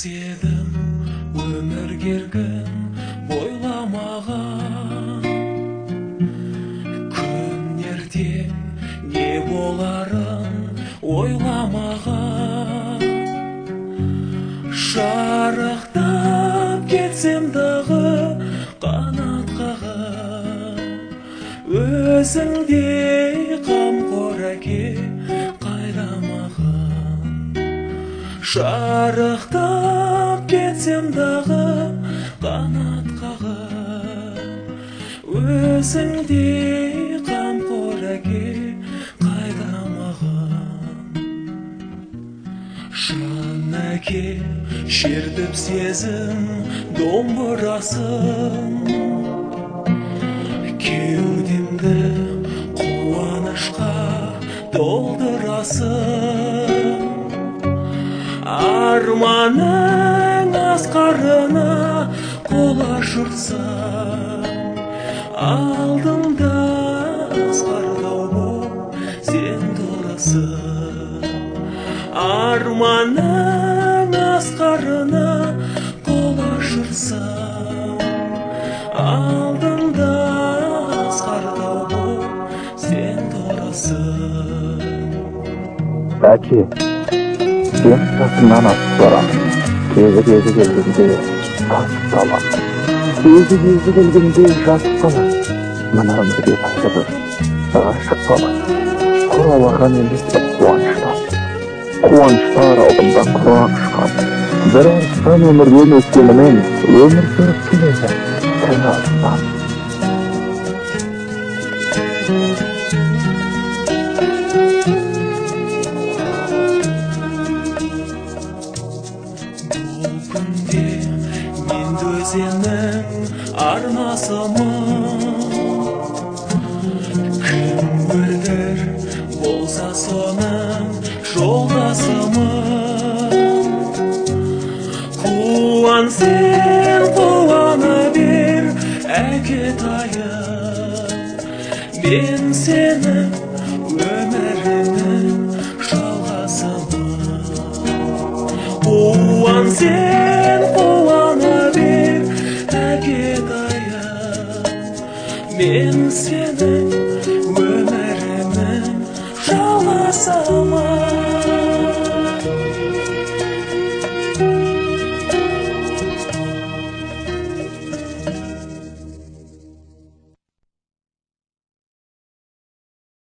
Едім өмір кергін бойламаған, күн ертең не боларын ойламаған. Шарықтап кетсем дағы қанат қағып, өзіңдей қамқор әке қайрамаған. Шарықтап кетсем дағы қанат қағып, өзіңдей қамқор әке қайрамаған. Жан әке шертіп сезім домбырасын, кеудемді қуанышқа толтырасың. Арманың асқарына қол ашырсаң, алдыңда асқарлау боп сен тұрасың. Арманың асқарына қол ашырсаң, алдыңда асқарлау боп сен тұрасың. Әке, сен жасыңнан асып барамын, кезі келгенде асып қаламын. Кезі келгенде жасып қаламын, мына өмірге бір ғашық қаламын. Құралаған емес қуаныштар алдымда құрақ ұшқан. Бір арыстан өмірден өткенімен өмір сүріп келеді түн арыстан. Өзенің арнасымын, кім өлдір болса соның жолдасымын. Қуан сен қуана бер әкетайым, мен сенің өміріңнің жалғасымын. Қуан сен қуана бер әкетайым, мен сенің өміріңнің жалғасымын.